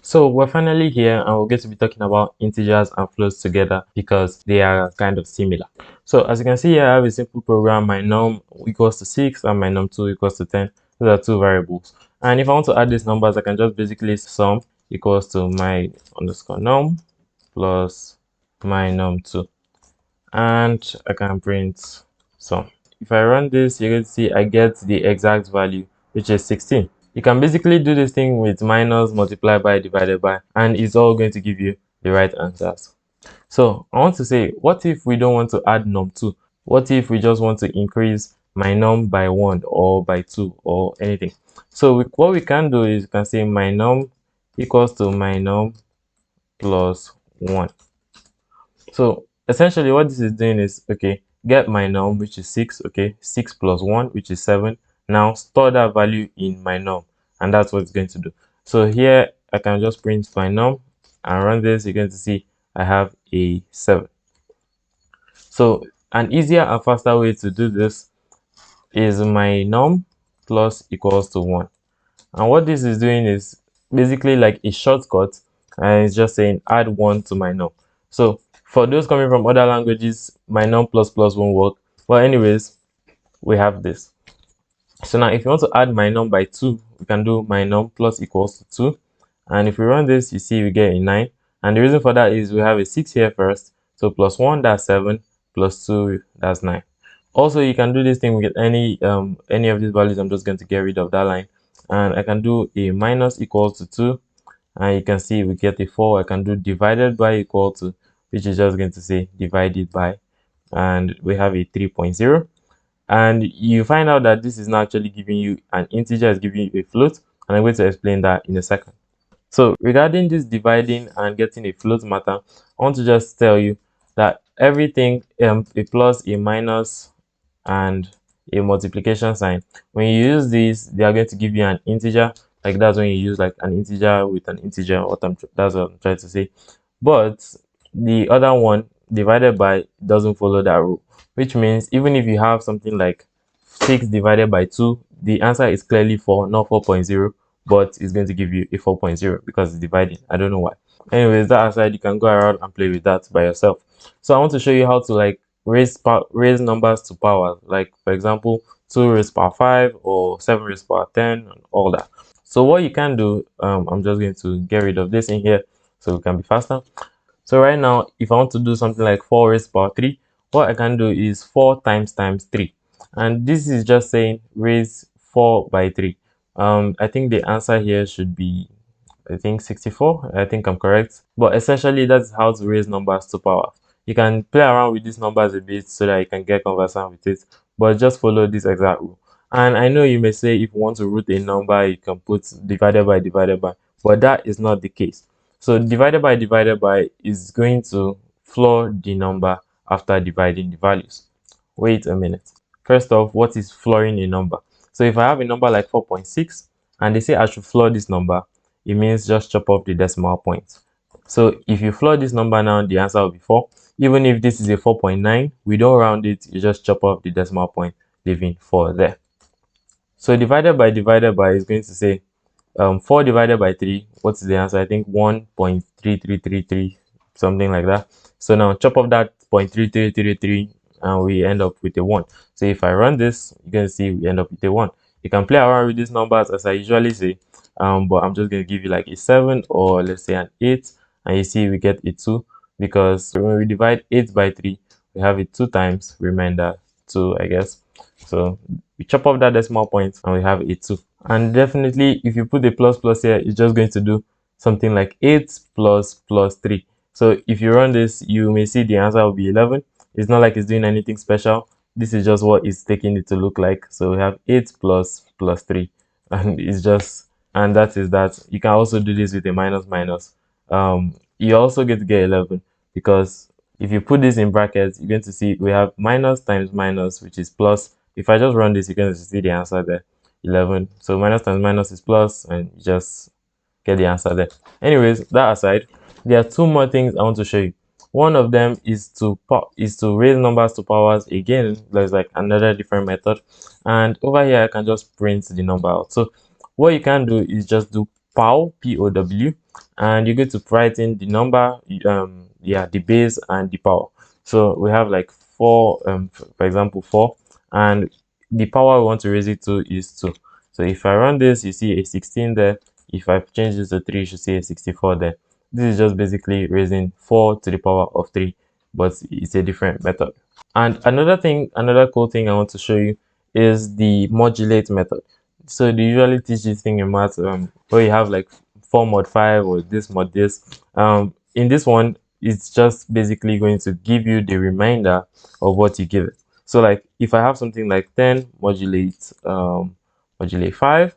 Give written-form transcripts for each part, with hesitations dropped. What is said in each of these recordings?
So we're finally here and we're going to be talking about integers and floats together because they are kind of similar. So as you can see here, I have a simple program. My num equals to 6 and my num2 equals to 10. Those are two variables. And if I want to add these numbers, I can just basically sum equals to my underscore num plus my num2. And I can print sum. If I run this, you're going to see I get the exact value, which is 16. You can basically do this thing with minus, multiply by, divided by, and it's all going to give you the right answers. So I want to say, what if we don't want to add num2? What if we just want to increase my num by 1 or by 2 or anything? So what we can do is we can say my num equals to my num plus 1. So essentially what this is doing is, okay, get my num, which is 6, okay, 6 plus 1, which is 7. Now store that value in my num, and that's what it's going to do. So here I can just print my num and run this. You're going to see I have a 7. So an easier and faster way to do this is my num plus equals to 1. And what this is doing is basically like a shortcut, and it's just saying add 1 to my num. So for those coming from other languages, my num plus plus won't work. But anyways, we have this. So now if you want to add my num by 2, we can do my num plus equals to 2. And if we run this, you see we get a 9. And the reason for that is we have a 6 here first. So plus 1, that's 7, plus 2, that's 9. Also, you can do this thing with any of these values. I'm just going to get rid of that line. And I can do a minus equals to 2. And you can see we get a 4. I can do divided by equal to, which is just going to say divided by. And we have a 3.0. And you find out that this is not actually giving you an integer, it's giving you a float. And I'm going to explain that in a second. So regarding this dividing and getting a float matter, I want to just tell you that everything, a plus, a minus, and a multiplication sign, when you use these, they are going to give you an integer. Like that's when you use like an integer with an integer. That's what I'm trying to say. But the other one, divided by, doesn't follow that rule, which means even if you have something like 6 divided by 2, the answer is clearly 4, not 4.0, but it's going to give you a 4.0 because it's dividing. I don't know why. Anyways, that aside, you can go around and play with that by yourself. So I want to show you how to like raise numbers to power, like for example 2 raised power 5 or 7 raised power 10 and all that. So what you can do, I'm just going to get rid of this in here so we can be faster. So right now, if I want to do something like 4 raised power 3, what I can do is 4 times 3, and this is just saying raise 4 by 3. I think the answer here should be, I think 64. I think I'm correct. But essentially, that's how to raise numbers to power. You can play around with these numbers a bit so that you can get conversant with it, but just follow this exact rule. And I know you may say if you want to root a number, you can put divided by, but that is not the case. So divided by is going to floor the number after dividing the values. Wait a minute. First off, what is flooring a number? So if I have a number like 4.6 and they say I should floor this number, it means just chop off the decimal point. So if you floor this number now, the answer will be 4. Even if this is a 4.9, we don't round it, you just chop off the decimal point, leaving 4 there. So divided by is going to say 4 divided by 3, what's the answer? I think 1.3333, something like that. So now chop off that 0.3333 and we end up with a 1. So if I run this, you can see we end up with a 1. You can play around with these numbers as I usually say, but I'm just going to give you like a 7 or let's say an 8, and you see we get a 2 because when we divide 8 by 3, we have it 2 times, remainder 2, I guess. So we chop off that decimal point and we have a 2. And definitely if you put a plus plus here, it's just going to do something like 8 plus 3. So if you run this, you may see the answer will be 11. It's not like it's doing anything special. This is just what it's taking it to look like. So we have 8 plus 3, and it's just, and that is that. You can also do this with a minus minus. You also get to get 11 because if you put this in brackets, you're going to see we have minus times minus, which is plus. If I just run this, you're going to see the answer there, 11. So minus times minus is plus, and you just get the answer there. Anyways, that aside, there are 2 more things I want to show you. One of them is to raise numbers to powers. Again, there's like another different method, and over here I can just print the number out. So what you can do is just do POW, POW, and you're going to write in the number, yeah, the base and the power. So we have like 4, for example 4, and the power we want to raise it to is 2. So if I run this, you see a 16 there. If I change this to 3, you should see a 64 there. This is just basically raising 4 to the power of 3, but it's a different method. And another cool thing I want to show you is the modulate method. So they usually teach this thing in math, where you have like 4 mod 5 or this mod this. In this one, it's just basically going to give you the remainder of what you give it. So like if I have something like 10 modulate 5,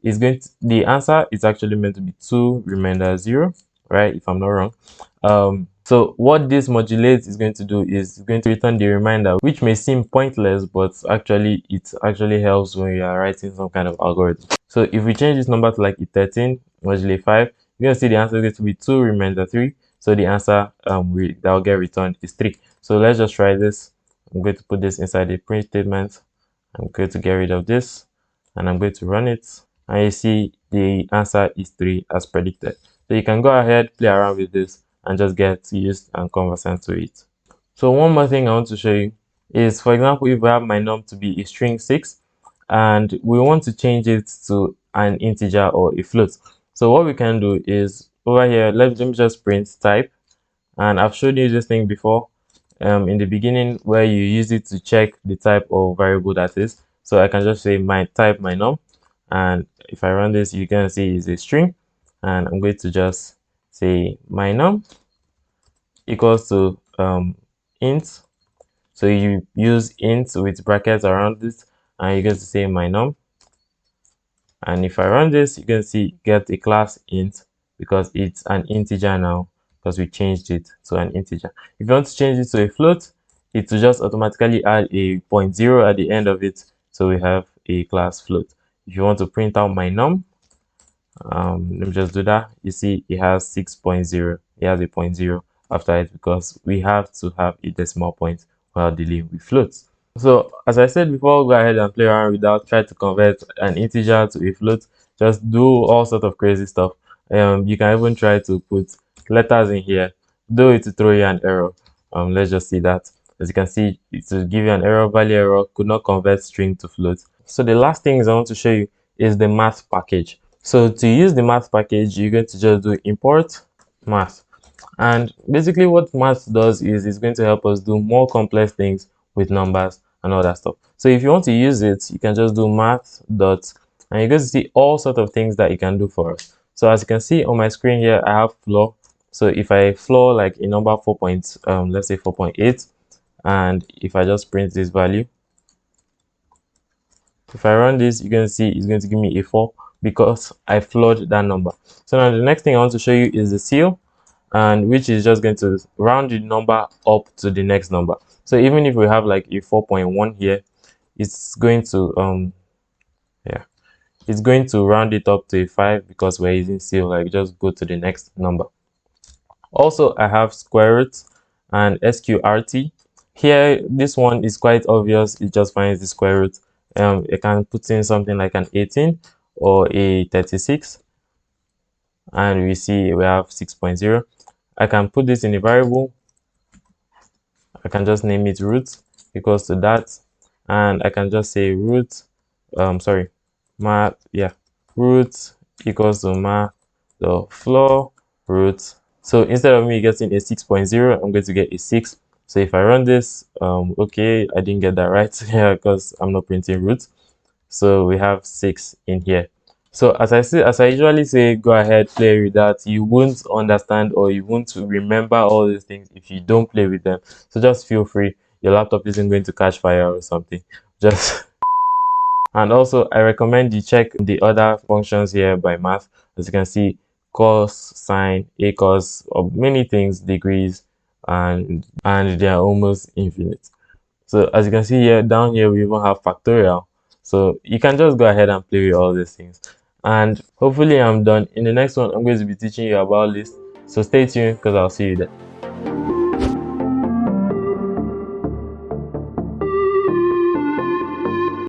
is going to, the answer is actually meant to be 2 remainder 0, right, if I'm not wrong. So what this modulates is going to do is going to return the remainder, which may seem pointless, but actually it actually helps when you are writing some kind of algorithm. So if we change this number to like 13 modulate 5, you're going to see the answer is going to be 2 remainder 3. So the answer that will get returned is 3. So let's just try this. I'm going to put this inside the print statement. I'm going to get rid of this, and I'm going to run it, and you see the answer is 3 as predicted. So you can go ahead, play around with this, and just get used and conversant to it. So one more thing I want to show you is, for example, if we have my num to be a string 6 and we want to change it to an integer or a float. So what we can do is over here, let me just print type, and I've showed you this thing before in the beginning where you use it to check the type of variable that is. So I can just say my type my num, and if I run this, you can see it's a string, and I'm going to just say my num equals to int. So you use int with brackets around it, and you're going to say my num, and if I run this, you can see get a class int because it's an integer now, because we changed it to an integer. If you want to change it to a float, it will just automatically add a 0.0 at the end of it, so we have a class float. If you want to print out my num, let me just do that. You see it has 6.0, it has a 0.0 after it because we have to have a decimal point while dealing with floats. So as I said before, go ahead and play around with that. Try to convert an integer to a float. Just do all sort of crazy stuff. You can even try to put letters in here, though it will throw you an error. Let's just see that. As you can see, it will give you an error, value error, could not convert string to float. So the last thing I want to show you is the math package. So to use the math package, you're going to just do import math. And basically what math does is it's going to help us do more complex things with numbers and all that stuff. So if you want to use it, you can just do math dot, and you're going to see all sorts of things that you can do for us. So as you can see on my screen here, I have floor. So if I floor like a number 4 let's say 4.8, and if I just print this value, if I run this, you're going to see it's going to give me a 4 because I floored that number. So now the next thing I want to show you is the seal, and which is just going to round the number up to the next number. So even if we have like a 4.1 here, it's going to it's going to round it up to a 5 because we're using seal, like just go to the next number. Also, I have square root and sqrt. Here, this one is quite obvious. It just finds the square root. It can put in something like an 18 or a 36, and we see we have 6.0. I can put this in a variable. I can just name it root equals to that, and I can just say root math, root equals to math the floor root. So instead of me getting a 6.0, I'm going to get a 6. So if I run this, okay, I didn't get that right here because I'm not printing root. So we have 6 in here. So as I usually say, go ahead, play with that. You won't understand or you won't remember all these things if you don't play with them. So just feel free. Your laptop isn't going to catch fire or something. Just and also I recommend you check the other functions here by math. As you can see, cos, sine, a cos, or many things, degrees, and they are almost infinite. So as you can see here, down here we even have factorial. So you can just go ahead and play with all these things. And hopefully I'm done. In the next one, I'm going to be teaching you about lists. So stay tuned because I'll see you there.